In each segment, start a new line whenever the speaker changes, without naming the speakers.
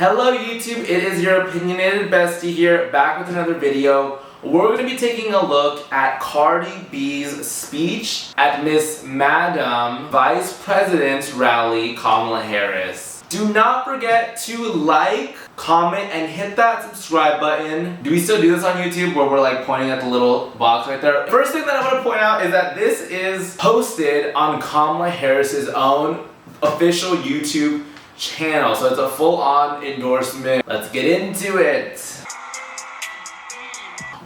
Hello YouTube, it is your opinionated bestie here, back with another video. We're going to be taking a look at Cardi B's speech at Miss Madam Vice President's Rally, Kamala Harris. Do not forget to like, comment, and hit that subscribe button. Do we still do this on YouTube where we're like pointing at the little box right there? First thing that I want to point out is that this is posted on Kamala Harris's own official YouTube channel, so it's a full-on endorsement. Let's get into it.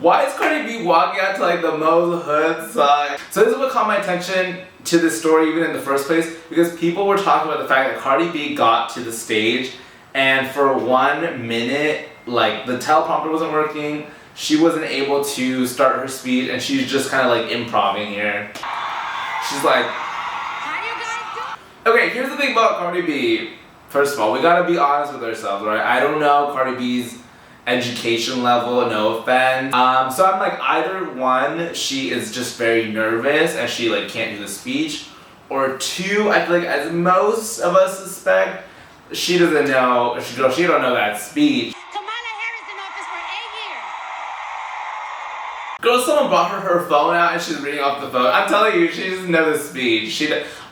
Why is Cardi B walking out to like the most hood side? So this is what caught my attention to this story even in the first place, because people were talking about the fact that Cardi B got to the stage and for 1 minute, like the teleprompter wasn't working, she wasn't able to start her speech, and she's just kind of like improvising here. She's like, okay, here's the thing about Cardi B. First of all, we gotta be honest with ourselves, right? I don't know Cardi B's education level, no offense. So I'm like, either one, she is just very nervous and she like can't do the speech, or two, I feel like as most of us suspect, she doesn't know, she don't know that speech.
Kamala Harris in office for 8 years.
Girl, someone brought her phone out and she's reading off the phone. I'm telling you, she doesn't know the speech.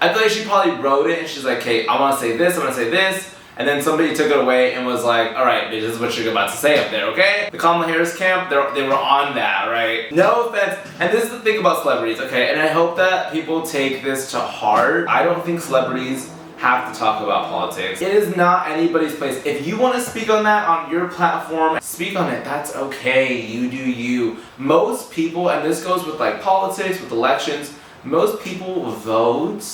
I feel like she probably wrote it and she's like, okay, I want to say this, I want to say this. And then somebody took it away and was like, alright, this is what you're about to say up there, okay? The Kamala Harris camp, they were on that, right? No offense. And this is the thing about celebrities, okay? And I hope that people take this to heart. I don't think celebrities have to talk about politics. It is not anybody's place. If you want to speak on that on your platform, speak on it. That's okay. You do you. Most people, and this goes with like politics, with elections, most people vote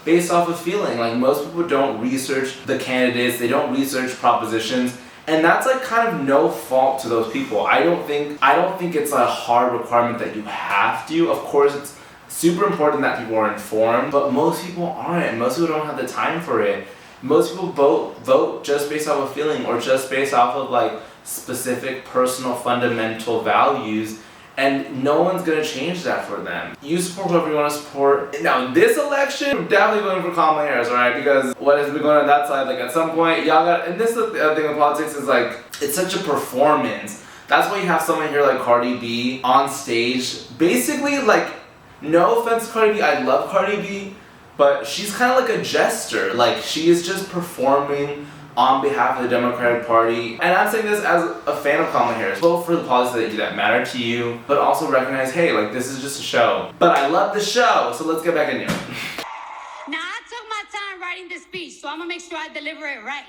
based off of feeling. Like most people don't research the candidates, they don't research propositions, and that's like kind of no fault to those people. I don't think it's a hard requirement that you have to. Of course, it's super important that people are informed, but most people aren't. Most people don't have the time for it. Most people vote just based off of feeling, or just based off of like specific personal fundamental values, and no one's gonna change that for them. You support whoever you want to support. Now this election, I'm definitely going for Kamala Harris, alright? Because what has been going on that side, like at some point, y'all got, and this is the other thing with politics, is like, it's such a performance. That's why you have someone here like Cardi B on stage, basically like, no offense to Cardi B, I love Cardi B, but she's kind of like a jester. Like, she is just performing on behalf of the Democratic Party. And I'm saying this as a fan of Kamala Harris. Vote for the policies that matter to you, but also recognize, hey, like, this is just a show. But I love the show, so let's get back into it.
Now, I took my time writing this speech, so I'm gonna make sure I deliver it right.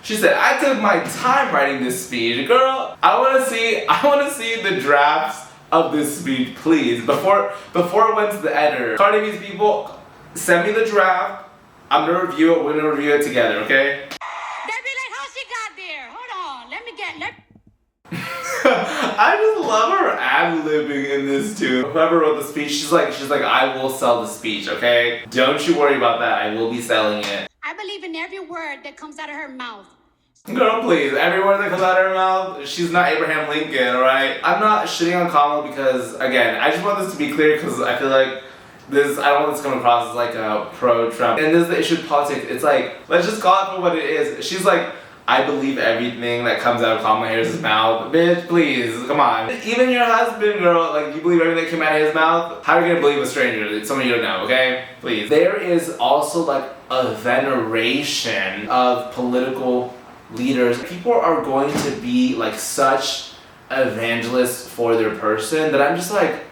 She said, I took my time writing this speech. Girl, I wanna see the drafts of this speech, please, before it went to the editor. Cardi B's people, send me the draft. I'm gonna review it. We're gonna review it together, okay?
They'd be like, how she got there? Hold on, let me
I just love her ad-libbing in this too. Whoever wrote the speech, she's like, I will sell the speech, okay? Don't you worry about that. I will be selling it.
I believe in every word that comes out of her mouth.
Girl, please, every word that comes out of her mouth, she's not Abraham Lincoln, alright? I'm not shitting on Kamala because, again, I just want this to be clear because I feel like I don't want this to come across as like a pro-Trump. And this is the issue of politics. It's like, let's just call it for what it is. She's like, I believe everything that comes out of Kamala Harris's mouth. Bitch, please, come on. Even your husband, girl, like, you believe everything that came out of his mouth? How are you gonna believe a stranger? Someone you don't know, okay? Please. There is also like a veneration of political leaders. People are going to be like such evangelists for their person that I'm just like,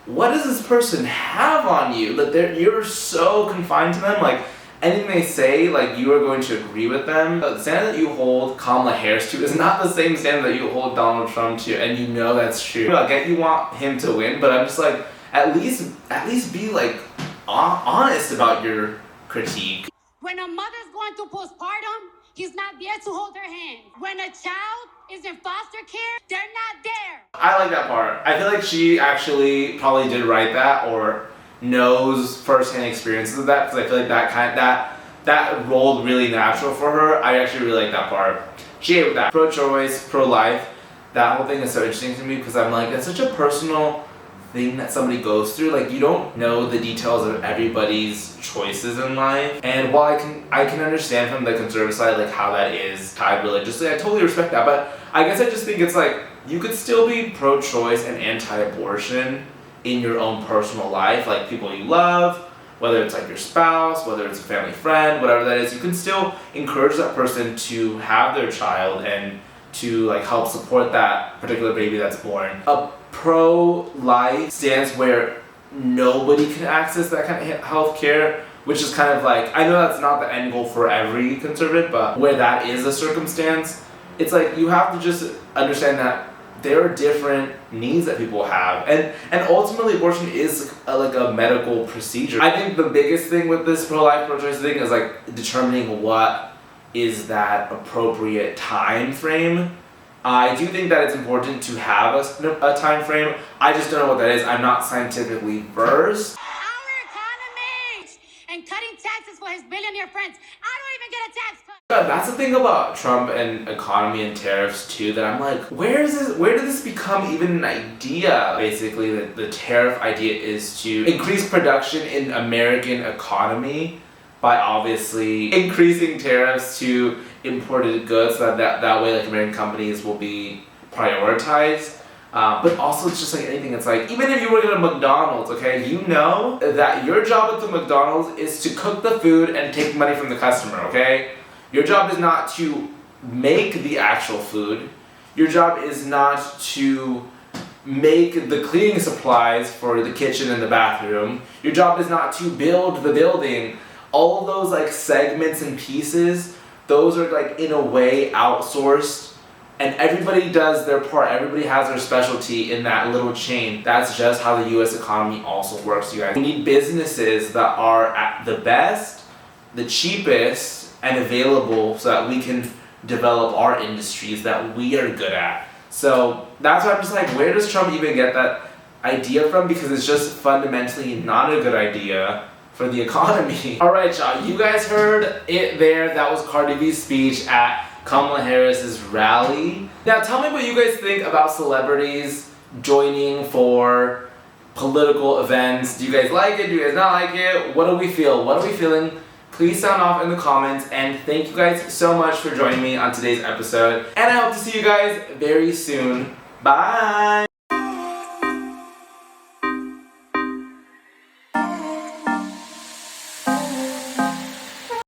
what does this person have on you? That you're so confined to them, like anything they say, like you are going to agree with them. The standard that you hold Kamala Harris to is not the same standard that you hold Donald Trump to, and you know that's true. I get you want him to win, but I'm just like, at least be like honest about your critique.
When a mother's going through postpartum, he's not there to hold her hand. When a child is in foster care, they're not there.
I like that part. I feel like she actually probably did write that or knows firsthand experiences of that, because I feel like that rolled really natural for her. I actually really like that part. She ate with that. Pro-choice, pro-life, that whole thing is so interesting to me because I'm like, it's such a personal thing that somebody goes through. Like, you don't know the details of everybody's choices in life. And while I can understand from the conservative side, like, how that is tied religiously, I totally respect that. But I guess I just think it's like, you could still be pro-choice and anti-abortion in your own personal life, like people you love, whether it's like your spouse, whether it's a family friend, whatever that is. You can still encourage that person to have their child and to like help support that particular baby that's born. A pro-life stance where nobody can access that kind of health care, which is kind of like, I know that's not the end goal for every conservative, but where that is a circumstance, it's like you have to just understand that there are different needs that people have, and ultimately abortion is like a medical procedure. I think the biggest thing with this pro-life, pro-choice thing is like determining what is that appropriate time frame. I do think that it's important to have a time frame. I just don't know what that is. I'm not scientifically versed.
Our economy and cutting taxes for his billionaire friends. I don't even get a tax cut.
That's the thing about Trump and economy and tariffs too, that I'm like, where did this become even an idea? Basically, the tariff idea is to increase production in American economy by obviously increasing tariffs to imported goods, so that way like American companies will be prioritized. But also it's just like anything, it's like, even if you work at a McDonald's, okay, you know that your job at the McDonald's is to cook the food and take money from the customer, okay? Your job is not to make the actual food. Your job is not to make the cleaning supplies for the kitchen and the bathroom. Your job is not to build the building. All of those like segments and pieces, those are like in a way outsourced, and everybody does their part. Everybody has their specialty in that little chain. That's just how the US economy also works, you guys. We need businesses that are at the best, the cheapest, and available so that we can develop our industries that we are good at. So that's why I'm just like, where does Trump even get that idea from? Because it's just fundamentally not a good idea for the economy. Alright y'all, you guys heard it there. That was Cardi B's speech at Kamala Harris's rally. Now tell me what you guys think about celebrities joining for political events. Do you guys like it? Do you guys not like it? What do we feel? What are we feeling? Please sound off in the comments, and thank you guys so much for joining me on today's episode. And I hope to see you guys very soon. Bye!